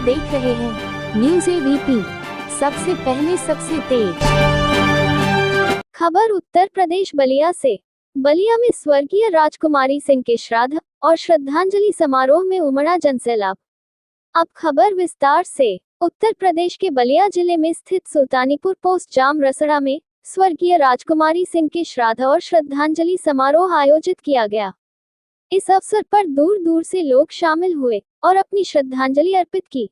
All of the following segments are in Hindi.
देख रहे हैं न्यूज़ एबीपी, सबसे पहले सबसे तेज खबर। उत्तर प्रदेश बलिया से। बलिया में स्वर्गीय राजकुमारी सिंह के श्राद्ध और श्रद्धांजलि समारोह में उमड़ा जनसैलाब। अब खबर विस्तार से। उत्तर प्रदेश के बलिया जिले में स्थित सुल्तानीपुर पोस्ट जाम रसड़ा में स्वर्गीय राजकुमारी सिंह के श्राद्ध और श्रद्धांजलि समारोह आयोजित किया गया। इस अवसर पर दूर दूर से लोग शामिल हुए और अपनी श्रद्धांजलि अर्पित की।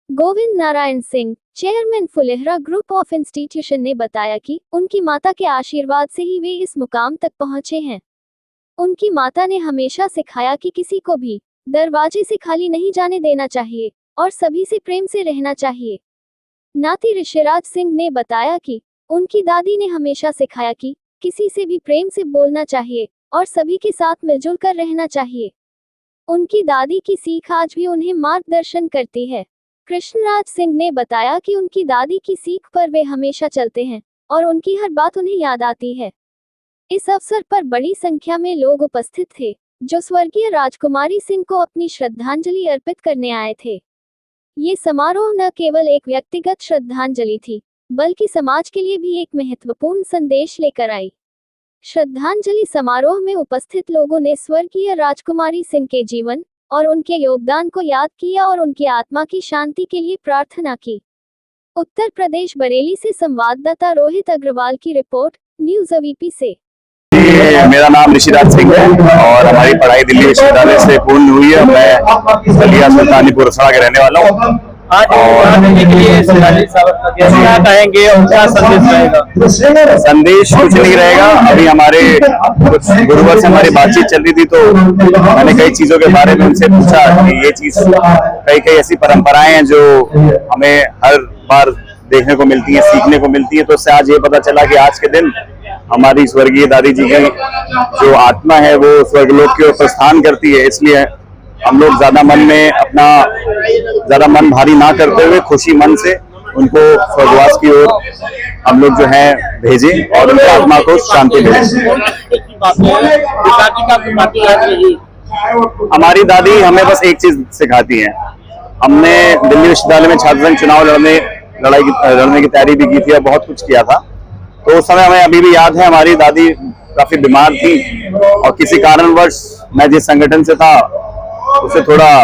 Govind Narayan Singh, chairman Phulehra group of institution ने बताया कि उनकी माता के आशीर्वाद से ही वे इस मुकाम तक पहुंचे हैं। उनकी माता ने हमेशा सिखाया कि किसी को भी दरवाजे से खाली नहीं जाने देना चाहिए और सभी से प्रेम से रहना चाहिए। नाती ऋषिराज सिंह ने बताया कि उनकी दादी ने हमेशा सिखाया कि किसी से भी प्रेम से बोलना चाहिए और सभी के साथ मिलजुल कर रहना चाहिए। उनकी दादी की सीख आज भी उन्हें मार्गदर्शन करती है। कृष्णराज सिंह ने बताया कि उनकी दादी की सीख पर वे हमेशा चलते हैं और उनकी हर बात उन्हें याद आती है। इस अवसर पर बड़ी संख्या में लोग उपस्थित थे जो स्वर्गीय राजकुमारी सिंह को अपनी श्रद्धांजलि अर्पित करने आए थे। ये समारोह न केवल एक व्यक्तिगत श्रद्धांजलि थी, बल्कि समाज के लिए भी एक महत्वपूर्ण संदेश लेकर आई। श्रद्धांजलि समारोह में उपस्थित लोगों ने स्वर्गीय राजकुमारी सिंह के जीवन और उनके योगदान को याद किया और उनकी आत्मा की शांति के लिए प्रार्थना की। उत्तर प्रदेश बरेली से संवाददाता रोहित अग्रवाल की रिपोर्ट, न्यूज़ एबीपी से। मेरा नाम ऋषिराज सिंह है और हमारी पढ़ाई दिल्ली विश्वविद्यालय से पूर्ण हुई है। मैं बलिया सुल्तानीपुर रसड़ा के रहने वाला हूँ। कहेंगे और क्या संदेश रहेगा? संदेश कुछ नहीं रहेगा। अभी हमारे कुछ गुरुवर से हमारी बातचीत चल रही थी तो मैंने कई चीजों के बारे में उनसे पूछा कि ये चीज कई ऐसी परंपराएं हैं जो हमें हर बार देखने को मिलती हैं, सीखने को मिलती है। तो उससे आज ये पता चला कि आज के दिन हमारी स्वर्गीय दादी जी की जो आत्मा है वो स्वर्गलोक की ओर प्रस्थान करती है। इसलिए हम लोग ज्यादा मन भारी ना करते हुए खुशी मन से उनको स्वर्गवास की ओर हम लोग जो है भेजें और उनकी आत्मा को शांति मिले। हमारी दादी हमें बस एक चीज सिखाती है। हमने दिल्ली विश्वविद्यालय में छात्र संघ चुनाव लड़ने की तैयारी भी की थी और बहुत कुछ किया था। तो उस समय हमें अभी भी याद है, हमारी दादी काफी बीमार थी और किसी कारणवश मैं जिस संगठन से था उससे थोड़ा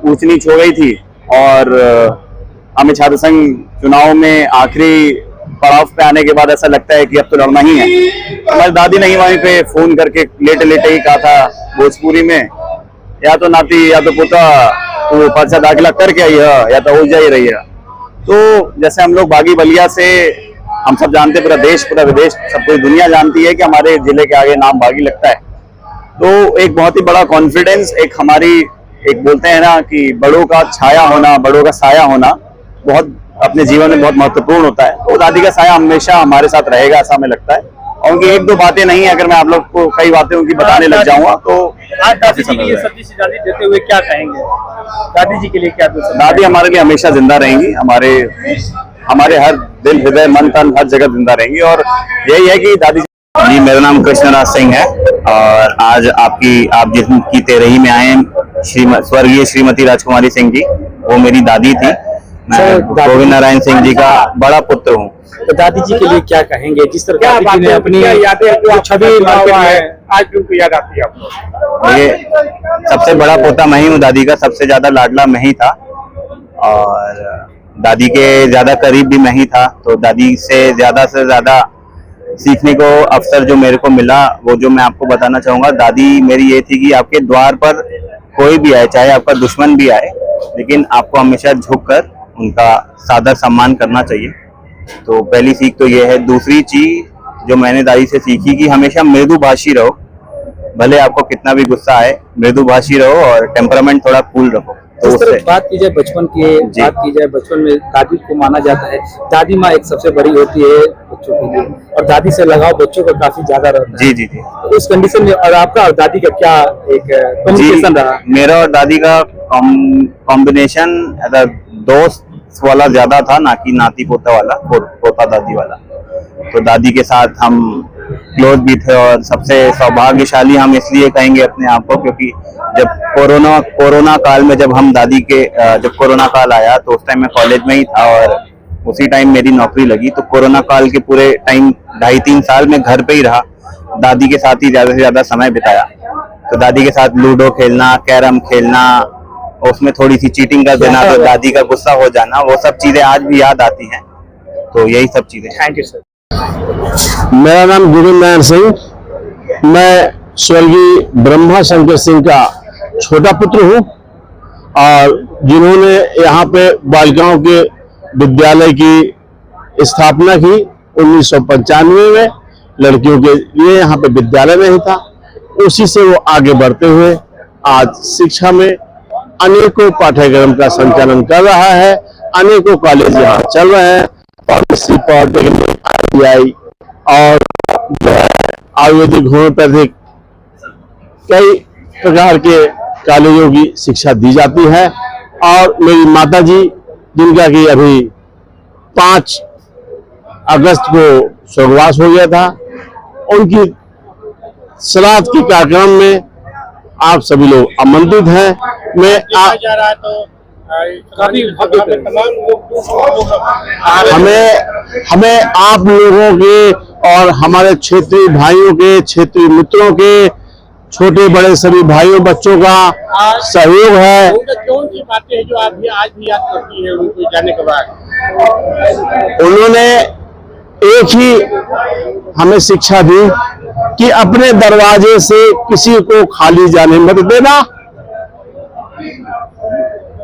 ऊंच नीच हो गई थी और हमें छात्र संघ चुनाव में आखिरी पड़ाव पे आने के बाद ऐसा लगता है कि अब तो लड़ना ही है। हमारी दादी ने वहीं पे फोन करके लेटे ही कहा था भोजपुरी में, या तो नाती या तो पुता तो पर्चा दाखिला करके आई है या तो हो जा ही रही है। तो जैसे हम लोग बागी बलिया से हम सब जानते, पूरा देश पूरा विदेश सब पूरी दुनिया जानती है कि हमारे जिले के आगे नाम बागी लगता है। तो एक बहुत ही बड़ा कॉन्फिडेंस, एक हमारी एक बोलते हैं ना कि बड़ों का छाया होना, बड़ों का साया होना बहुत अपने जीवन में बहुत महत्वपूर्ण होता है। तो दादी का साया हमेशा हमारे साथ रहेगा ऐसा हमें लगता है। और उनकी एक दो बातें नहीं है, अगर मैं आप लोग को कई बातें उनकी बताने लग जाऊंगा तो आज दादी जी के लिए श्रद्धांजलि देते हुए क्या कहेंगे? दादी जी के लिए क्या? दादी हमारे लिए हमेशा जिंदा रहेंगी, हमारे हर दिल हृदय मन तन हर जगह जिंदा रहेंगी। और यही है कि दादी जी, मेरा नाम कृष्णराज सिंह है और आज आप जिनकी तेरही में आए हैं स्वर्गीय श्रीमती राजकुमारी सिंह जी, वो मेरी दादी थी। मैं गोविंद नारायण सिंह जी का बड़ा पुत्र हूँ। तो दादी जी के लिए क्या कहेंगे? जिस तरह दादी जी ने अपनी छवि आज भी उनको याद आती है आपको? ये सबसे बड़ा पोता मैं ही हूँ, दादी का सबसे ज्यादा लाडला मैं ही था और दादी के ज्यादा करीब भी मैं ही था। तो दादी से ज्यादा सीखने को अवसर जो मेरे को मिला वो जो मैं आपको बताना चाहूंगा, दादी मेरी ये थी कि आपके द्वार पर कोई भी आए, चाहे आपका दुश्मन भी आए, लेकिन आपको हमेशा झुककर उनका सादर सम्मान करना चाहिए। तो पहली सीख तो ये है। दूसरी चीज जो मैंने दादी से सीखी कि हमेशा मृदुभाषी रहो, भले आपको कितना भी गुस्सा आए, मृदुभाषी रहो और टेम्परामेंट थोड़ा कूल रखो। तो बात की जाए बचपन की, बचपन में दादी को माना जाता है, दादी माँ एक सबसे बड़ी होती है बच्चों के लिए और दादी से लगाव बच्चों का काफी ज्यादा रहता है। जी। तो उस कंडीशन में और आपका और दादी का क्या एक कम्युनिकेशन रहा? मेरा और दादी का कॉम्बिनेशन दोस्त वाला ज्यादा था, ना कि नाती पोता वाला, पोता दादी वाला। तो दादी के साथ हम क्लोज भी थे। और सबसे सौभाग्यशाली हम इसलिए कहेंगे अपने आप को, क्योंकि जब कोरोना काल में जब कोरोना काल आया तो उस टाइम मैं कॉलेज में ही था और उसी टाइम मेरी नौकरी लगी। तो कोरोना काल के पूरे टाइम 2.5-3 साल में घर पे ही रहा, दादी के साथ ही ज्यादा से ज्यादा समय बिताया। तो दादी के साथ लूडो खेलना, कैरम खेलना, उसमें थोड़ी सी चीटिंग कर देना तो दादी का गुस्सा हो जाना, वो सब चीजें आज भी याद आती हैं। तो यही सब चीजें। Thank you sir. मेरा नाम गोविंद नारायण सिंह, मैं स्वर्गीय ब्रह्मा शंकर सिंह का छोटा पुत्र हूँ और जिन्होंने यहाँ पे बालिकाओं के विद्यालय की स्थापना की 1995 में। लड़कियों के लिए यहाँ पे विद्यालय नहीं था, उसी से वो आगे बढ़ते हुए आज शिक्षा में अनेकों पाठ्यक्रम का संचालन कर रहा है। अनेकों कॉलेज यहाँ चल रहे हैं, फार्मेसी, पॉलिटेक्निक, ITI और आयुर्वेदिक, होम्योपैथिक, कई प्रकार के कॉलेजों की शिक्षा दी जाती है। और मेरी माताजी, जिनका कि अभी 5 अगस्त को स्वर्गवास हो गया था, उनकी श्राद्ध के कार्यक्रम में आप सभी लोग आमंत्रित हैं। मैं हमें आप लोगों के और हमारे क्षेत्रीय भाइयों के, क्षेत्रीय मित्रों के, छोटे बड़े सभी भाइयों बच्चों का सहयोग है। कौन सी बातें हैं जो आप भी आज भी याद करती है उनको जाने के बाद? उन्होंने एक ही हमें शिक्षा दी कि अपने दरवाजे से किसी को खाली जाने मत देना।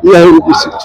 यही उनकी शिक्षा।